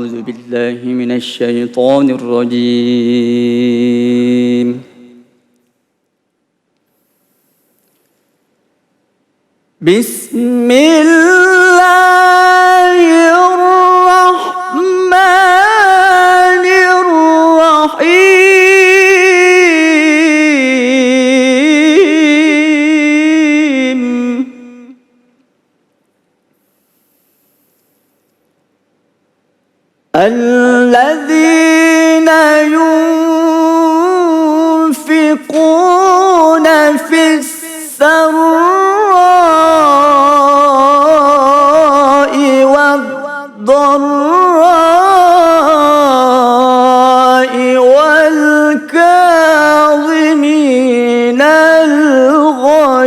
أعوذ بالله من الشيطان الرجيم بسم الله الرحمن الرحيم الذين ينفقون في السراء والضراء والكاظمين الغيظ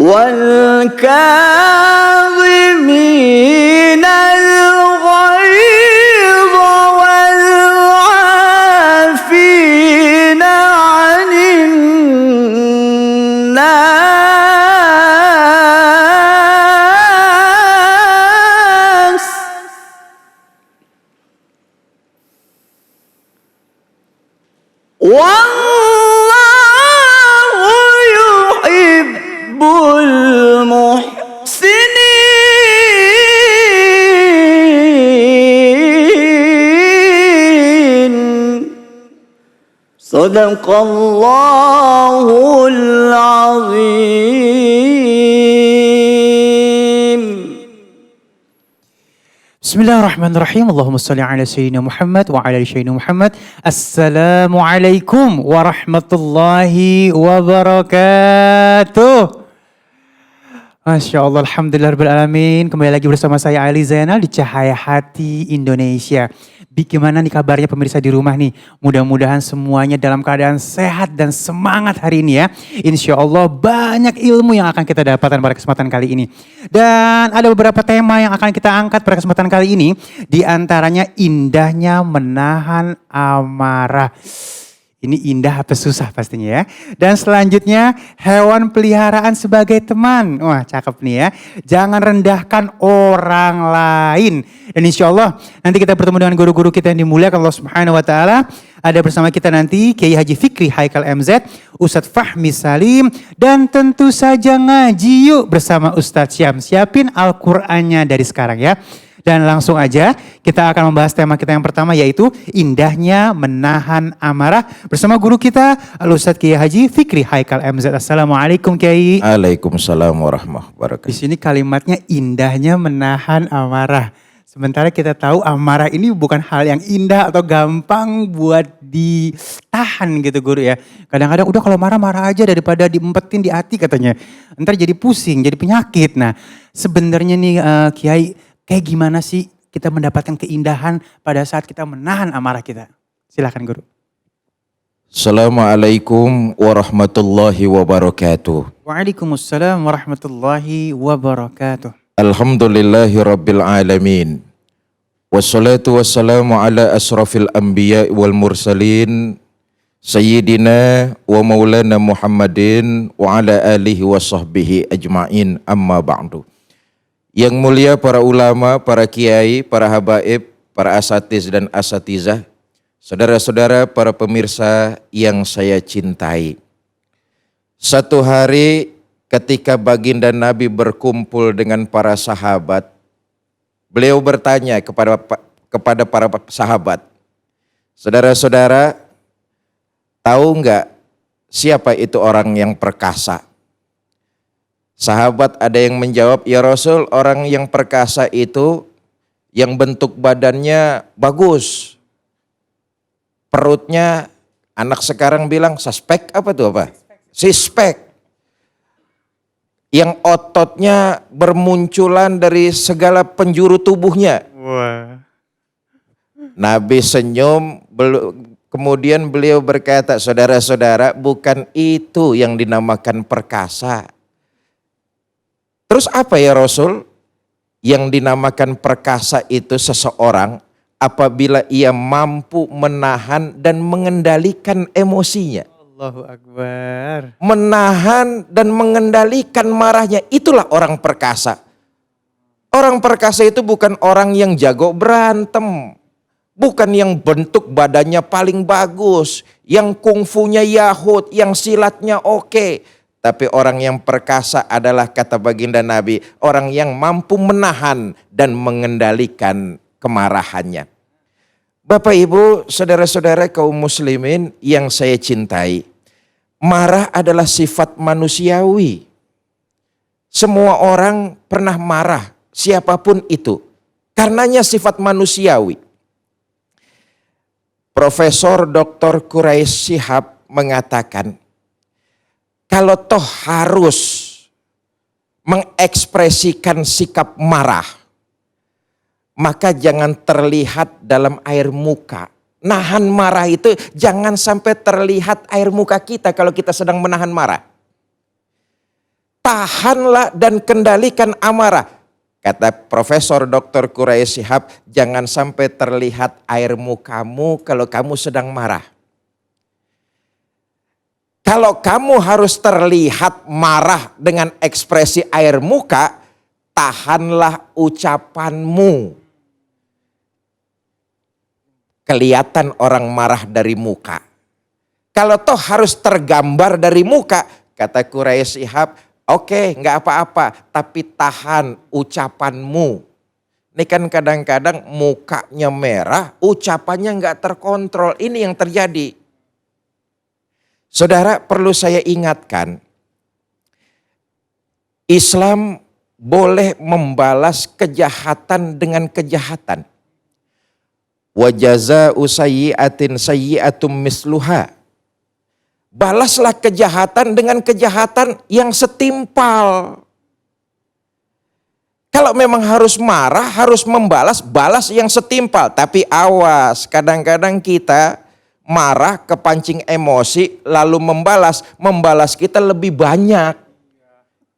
والكاظمين الغيظ والعافين عن الناس والله يحب المحسنين صدق الله العظيم. Bismillahirrahmanirrahim. Allahumma salli ala sayyidina Muhammad wa ala ali sayyidina Muhammad. Assalamualaikum warahmatullahi wabarakatuh. Masya Allah, alhamdulillahirrahmanirrahim. Kembali lagi bersama saya Ali Zainal di Cahaya Hati Indonesia. Gimana nih kabarnya pemirsa di rumah nih? Mudah-mudahan semuanya dalam keadaan sehat dan semangat hari ini ya. Insya Allah banyak ilmu yang akan kita dapatkan pada kesempatan kali ini. Dan ada beberapa tema yang akan kita angkat pada kesempatan kali ini. Di antaranya indahnya menahan amarah. Ini indah atau susah pastinya ya. Dan selanjutnya hewan peliharaan sebagai teman. Wah cakep nih ya. Jangan rendahkan orang lain. Dan insya Allah nanti kita bertemu dengan guru-guru kita yang dimuliakan Allah Subhanahu Wa Taala. Ada bersama kita nanti Kiai Haji Fikri Haikal MZ, Ustadz Fahmi Salim. Dan tentu saja ngaji yuk bersama Ustadz Syam. Siapin Al-Qur'annya dari sekarang ya. Dan langsung aja kita akan membahas tema kita yang pertama yaitu indahnya menahan amarah bersama guru kita Al-Ustadz Kiai Haji Fikri Haikal MZ. Assalamualaikum Kiai. Waalaikumsalam warahmatullahi wabarakatuh. Di sini kalimatnya indahnya menahan amarah. Sementara kita tahu amarah ini bukan hal yang indah atau gampang buat ditahan gitu guru ya. Kadang-kadang udah kalau marah-marah aja daripada diempetin di hati katanya. Ntar jadi pusing, jadi penyakit. Nah sebenarnya nih Kiai, kayak gimana sih kita mendapatkan keindahan pada saat kita menahan amarah kita? Silakan guru. Assalamualaikum warahmatullahi wabarakatuh. Waalaikumsalam warahmatullahi wabarakatuh. Alhamdulillahi rabbil alamin. Wassalatu wassalamu ala asrafil anbiya wal mursalin. Sayyidina wa maulana Muhammadin wa ala alihi wa sahbihi ajma'in amma ba'du. Yang mulia para ulama, para kiai, para habaib, para asatiz dan asatizah, saudara-saudara para pemirsa yang saya cintai. Satu hari ketika baginda Nabi berkumpul dengan para sahabat, beliau bertanya kepada para sahabat, saudara-saudara, tahu enggak siapa itu orang yang perkasa? Sahabat ada yang menjawab, ya Rasul, orang yang perkasa itu yang bentuk badannya bagus. Perutnya, anak sekarang bilang suspek apa tuh apa? Sispek. Yang ototnya bermunculan dari segala penjuru tubuhnya. Wah. Nabi senyum, kemudian beliau berkata, saudara-saudara, bukan itu yang dinamakan perkasa. Terus apa ya Rasul? Yang dinamakan perkasa itu seseorang apabila ia mampu menahan dan mengendalikan emosinya. Allahu Akbar. Menahan dan mengendalikan marahnya, itulah orang perkasa. Orang perkasa itu bukan orang yang jago berantem. Bukan yang bentuk badannya paling bagus. Yang kungfunya Yahud, yang silatnya oke. Tapi orang yang perkasa adalah, kata baginda Nabi, orang yang mampu menahan dan mengendalikan kemarahannya. Bapak Ibu, saudara-saudara kaum muslimin yang saya cintai. Marah adalah sifat manusiawi. Semua orang pernah marah, siapapun itu. Karenanya sifat manusiawi. Profesor Dr. Quraisy Shihab mengatakan, kalau toh harus mengekspresikan sikap marah, maka jangan terlihat dalam air muka. Nahan marah itu jangan sampai terlihat air muka kita kalau kita sedang menahan marah. Tahanlah dan kendalikan amarah. Kata Profesor Dr. Quraisy Shihab, jangan sampai terlihat air mukamu kalau kamu sedang marah. Kalau kamu harus terlihat marah dengan ekspresi air muka, tahanlah ucapanmu. Kelihatan orang marah dari muka. Kalau toh harus tergambar dari muka, kata Quraisy Shihab, oke, nggak apa-apa, tapi tahan ucapanmu. Ini kan kadang-kadang mukanya merah, ucapannya nggak terkontrol. Ini yang terjadi. Saudara, perlu saya ingatkan, Islam boleh membalas kejahatan dengan kejahatan. Wa jazaa'u sayyi'atin sayyi'atum misluha. Balaslah kejahatan dengan kejahatan yang setimpal. Kalau memang harus marah, harus membalas, balas yang setimpal. Tapi awas, kadang-kadang kita marah, kepancing emosi, lalu membalas kita lebih banyak.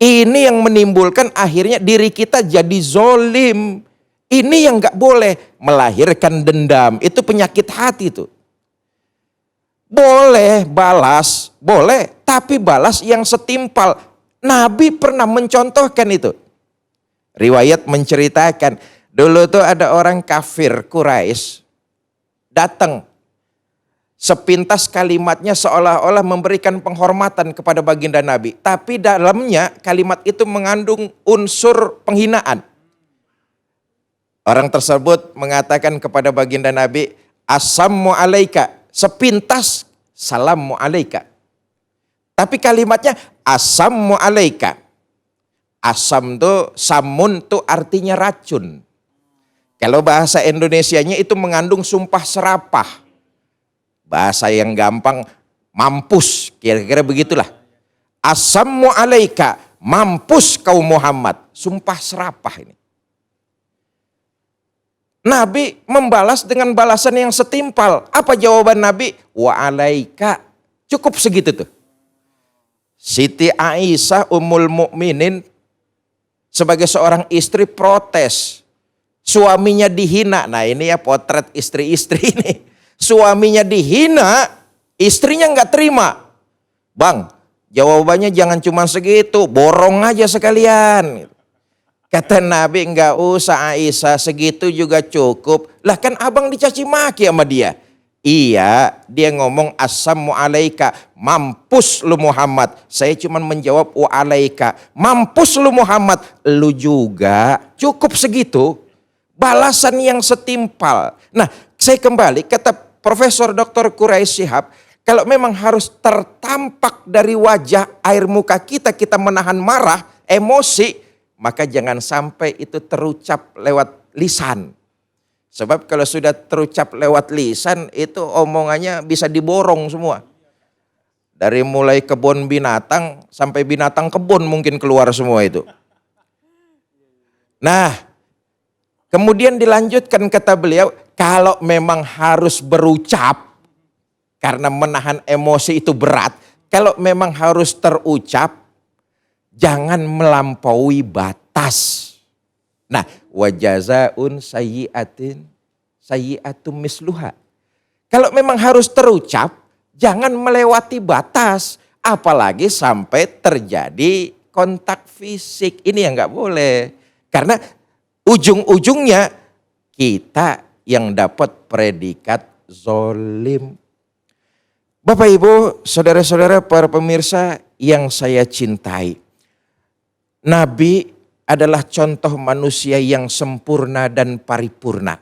Ini yang menimbulkan akhirnya diri kita jadi zolim. Ini yang gak boleh, melahirkan dendam. Itu penyakit hati tuh. Boleh balas, boleh, tapi balas yang setimpal. Nabi pernah mencontohkan itu. Riwayat menceritakan, dulu tuh ada orang kafir Quraisy datang. Sepintas kalimatnya seolah-olah memberikan penghormatan kepada baginda Nabi. Tapi dalamnya kalimat itu mengandung unsur penghinaan. Orang tersebut mengatakan kepada baginda Nabi, Assalamu alaika. Sepintas salamu alaika. Tapi kalimatnya Assalamu alaika. Asam tuh, samun tuh artinya racun. Kalau bahasa Indonesianya itu mengandung sumpah serapah. Bahasa yang gampang, mampus, kira-kira begitulah. Assalamu alaika, mampus kau Muhammad. Sumpah serapah ini. Nabi membalas dengan balasan yang setimpal. Apa jawaban Nabi? Wa alaika. Cukup segitu tuh. Siti Aisyah Ummul Mukminin sebagai seorang istri protes. Suaminya dihina. Nah ini ya potret istri-istri ini. Suaminya dihina, istrinya nggak terima. Bang, jawabannya jangan cuma segitu, borong aja sekalian. Kata Nabi, nggak usah Aisyah, segitu juga cukup. Lah kan abang dicaci maki sama dia. Iya, dia ngomong Assalamu alaika, mampus lu Muhammad. Saya cuma menjawab wa alaika, mampus lu Muhammad. Lu juga, cukup segitu. Balasan yang setimpal. Nah, saya kembali kata Profesor Dr. Quraisy Shihab, kalau memang harus tertampak dari wajah air muka kita, kita menahan marah, emosi, maka jangan sampai itu terucap lewat lisan. Sebab kalau sudah terucap lewat lisan, itu omongannya bisa diborong semua. Dari mulai kebun binatang sampai binatang kebun mungkin keluar semua itu. Nah, kemudian dilanjutkan kata beliau, kalau memang harus berucap, karena menahan emosi itu berat, kalau memang harus terucap, jangan melampaui batas. Nah, wajazaun sayyi'atin sayyi'atum misluha. Kalau memang harus terucap, Jangan melewati batas, apalagi sampai terjadi kontak fisik. Ini yang nggak boleh. Karena ujung-ujungnya kita yang dapat predikat zolim. Bapak Ibu, saudara-saudara para pemirsa yang saya cintai. Nabi adalah contoh manusia yang sempurna dan paripurna.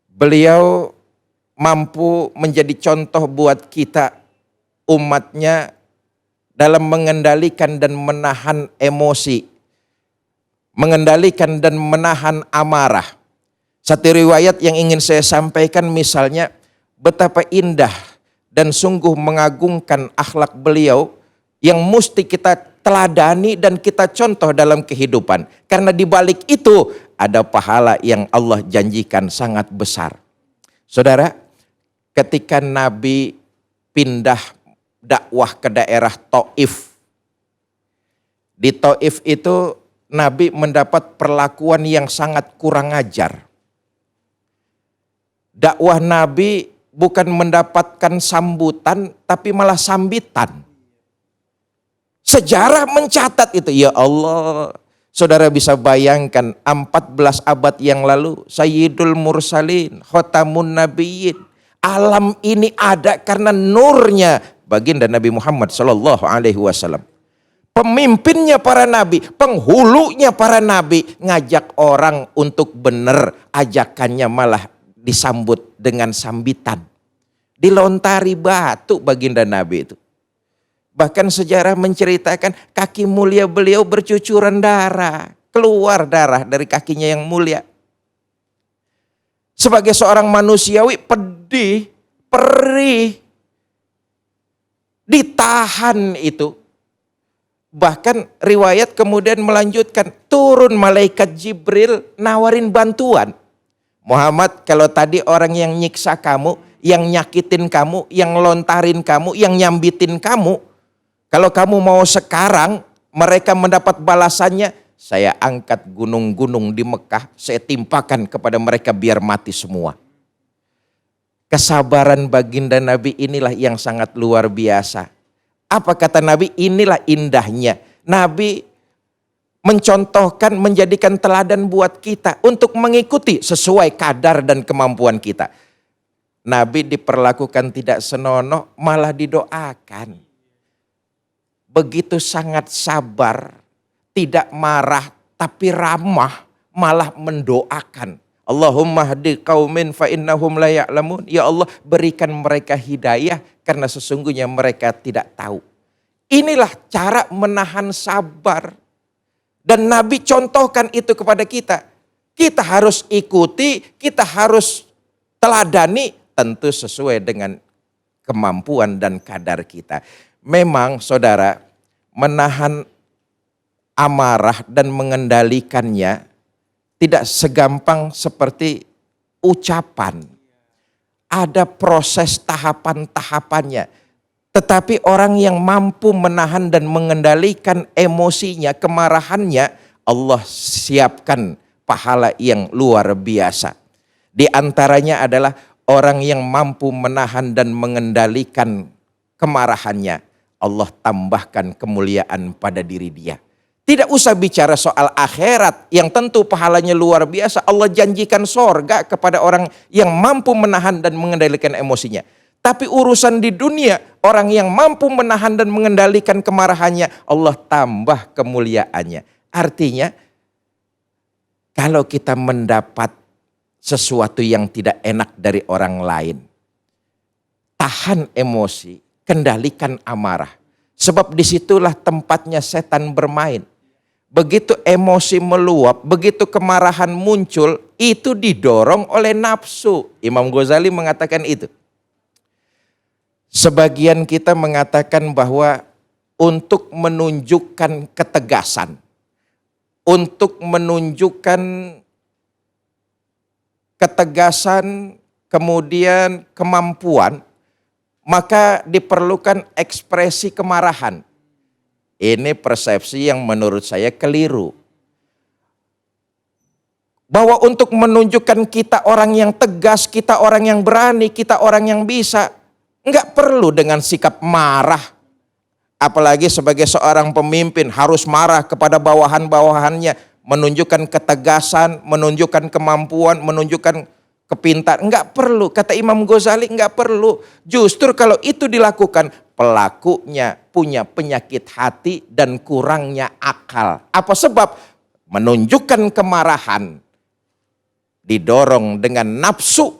Beliau mampu menjadi contoh buat kita umatnya dalam mengendalikan dan menahan emosi. Mengendalikan dan menahan amarah. Satu riwayat yang ingin saya sampaikan misalnya betapa indah dan sungguh mengagungkan akhlak beliau yang mesti kita teladani dan kita contoh dalam kehidupan. Karena di balik itu ada pahala yang Allah janjikan sangat besar. Saudara, ketika Nabi pindah dakwah ke daerah Taif. Di Taif itu Nabi mendapat perlakuan yang sangat kurang ajar. Dakwah Nabi bukan mendapatkan sambutan tapi malah sambitan. Sejarah mencatat itu, ya Allah. Saudara bisa bayangkan 14 abad yang lalu Sayyidul Mursalin, Khotamun Nabiyyin. Alam ini ada karena nurnya baginda Nabi Muhammad sallallahu alaihi wasallam. Pemimpinnya para nabi, penghulunya para nabi ngajak orang untuk benar, ajakannya malah disambut dengan sambitan. Dilontari batu baginda Nabi itu. Bahkan sejarah menceritakan kaki mulia beliau bercucuran darah. Keluar darah dari kakinya yang mulia. Sebagai seorang manusiawi pedih, perih. Ditahan itu. Bahkan riwayat kemudian melanjutkan. Turun malaikat Jibril nawarin bantuan. Muhammad, kalau tadi orang yang nyiksa kamu, yang nyakitin kamu, yang lontarin kamu, yang nyambitin kamu, kalau kamu mau sekarang mereka mendapat balasannya, saya angkat gunung-gunung di Mekah, saya timpakan kepada mereka biar mati semua. Kesabaran baginda Nabi inilah yang sangat luar biasa. Apa kata Nabi? Inilah indahnya. Nabi mencontohkan, menjadikan teladan buat kita untuk mengikuti sesuai kadar dan kemampuan kita. Nabi diperlakukan tidak senonoh, malah didoakan. Begitu sangat sabar, tidak marah, tapi ramah, malah mendoakan. Allahumma hadi qaumin fa innahum la ya'lamun. Ya Allah, berikan mereka hidayah karena sesungguhnya mereka tidak tahu. Inilah cara menahan sabar. Dan Nabi contohkan itu kepada kita. Kita harus ikuti, kita harus teladani, tentu sesuai dengan kemampuan dan kadar kita. Memang saudara, menahan amarah dan mengendalikannya tidak segampang seperti ucapan. Ada proses tahapan-tahapannya. Tetapi orang yang mampu menahan dan mengendalikan emosinya, kemarahannya, Allah siapkan pahala yang luar biasa. Di antaranya adalah orang yang mampu menahan dan mengendalikan kemarahannya, Allah tambahkan kemuliaan pada diri dia. Tidak usah bicara soal akhirat yang tentu pahalanya luar biasa. Allah janjikan sorga kepada orang yang mampu menahan dan mengendalikan emosinya. Tapi urusan di dunia, orang yang mampu menahan dan mengendalikan kemarahannya, Allah tambah kemuliaannya. Artinya, kalau kita mendapat sesuatu yang tidak enak dari orang lain, tahan emosi, kendalikan amarah. Sebab disitulah tempatnya setan bermain. Begitu emosi meluap, begitu kemarahan muncul, itu didorong oleh nafsu. Imam Ghazali mengatakan itu. Sebagian kita mengatakan bahwa untuk menunjukkan ketegasan, untuk menunjukkan ketegasan, kemudian kemampuan, maka diperlukan ekspresi kemarahan. Ini persepsi yang menurut saya keliru. Bahwa untuk menunjukkan kita orang yang tegas, kita orang yang berani, kita orang yang bisa. Enggak perlu dengan sikap marah. Apalagi sebagai seorang pemimpin harus marah kepada bawahan-bawahannya. Menunjukkan ketegasan, menunjukkan kemampuan, menunjukkan kepintaran. Enggak perlu. Kata Imam Ghazali enggak perlu. Justru kalau itu dilakukan, pelakunya punya penyakit hati dan kurangnya akal. Apa sebab? Menunjukkan kemarahan didorong dengan nafsu.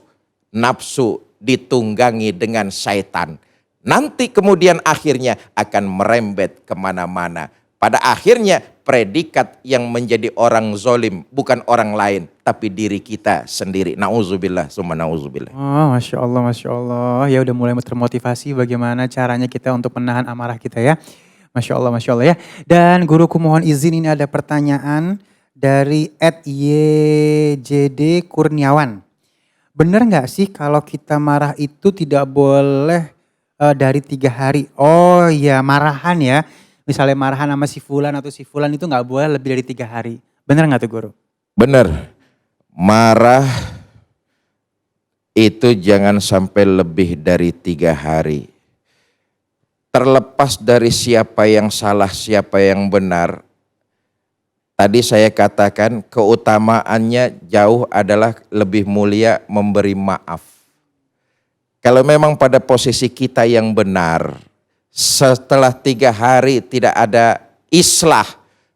Nafsu ditunggangi dengan syaitan. Nanti kemudian akhirnya akan merembet kemana-mana. Pada akhirnya predikat yang menjadi orang zolim bukan orang lain, tapi diri kita sendiri. Nauzubillah, summa nauzubillah. Oh, Masya Allah, Masya Allah. Ya udah mulai termotivasi bagaimana caranya kita untuk menahan amarah kita ya. Masya Allah ya. Dan guruku mohon izin, ini ada pertanyaan dari @YJD Kurniawan. Benar nggak sih kalau kita marah itu tidak boleh dari 3 hari? Oh ya, marahan ya. Misalnya marahan sama si fulan atau si fulan itu nggak boleh lebih dari 3 hari. Benar nggak tuh guru? Benar. Marah itu jangan sampai lebih dari 3 hari. Terlepas dari siapa yang salah, siapa yang benar. Tadi saya katakan keutamaannya jauh adalah lebih mulia memberi maaf. Kalau memang pada posisi kita yang benar, setelah 3 hari tidak ada islah,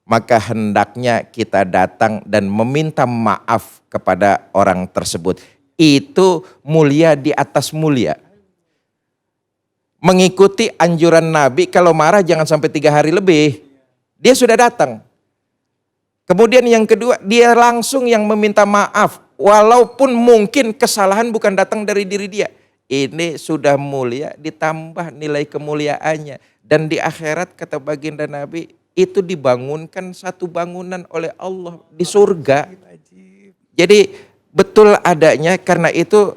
maka hendaknya kita datang dan meminta maaf kepada orang tersebut. Itu mulia di atas mulia. Mengikuti anjuran Nabi, kalau marah jangan sampai 3 hari lebih. Dia sudah datang. Kemudian yang kedua, dia langsung yang meminta maaf. Walaupun mungkin kesalahan bukan datang dari diri dia. Ini sudah mulia, ditambah nilai kemuliaannya. Dan di akhirat kata baginda Nabi, itu dibangunkan satu bangunan oleh Allah di surga. Jadi betul adanya, karena itu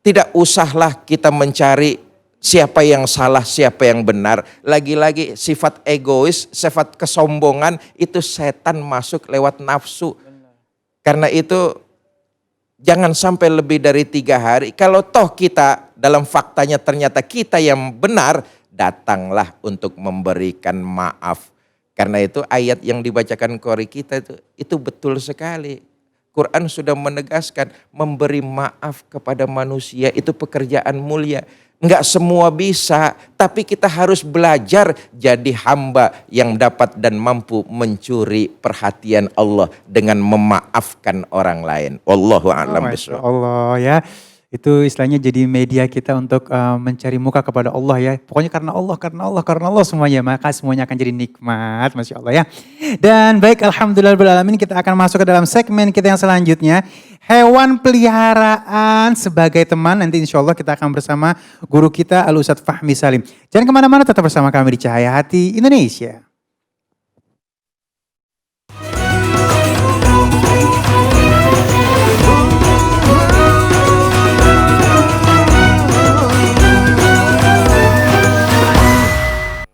tidak usahlah kita mencari siapa yang salah, siapa yang benar. Lagi-lagi sifat egois, sifat kesombongan itu setan masuk lewat nafsu. Karena itu jangan sampai lebih dari 3 hari. Kalau toh kita dalam faktanya ternyata kita yang benar, datanglah untuk memberikan maaf. Karena itu ayat yang dibacakan qori kita itu betul sekali. Quran sudah menegaskan memberi maaf kepada manusia itu pekerjaan mulia. Enggak semua bisa, tapi kita harus belajar jadi hamba yang dapat dan mampu mencuri perhatian Allah dengan memaafkan orang lain. Wallahu a'lam bishawab. Allah ya. Itu istilahnya jadi media kita untuk mencari muka kepada Allah ya. Pokoknya karena Allah semuanya. Maka semuanya akan jadi nikmat. Masya Allah ya. Dan baik, alhamdulillahirrahmanirrahim, kita akan masuk ke dalam segmen kita yang selanjutnya. Hewan peliharaan sebagai teman. Nanti insya Allah kita akan bersama guru kita Al-Ustadz Fahmi Salim. Jangan kemana-mana, tetap bersama kami di Cahaya Hati Indonesia.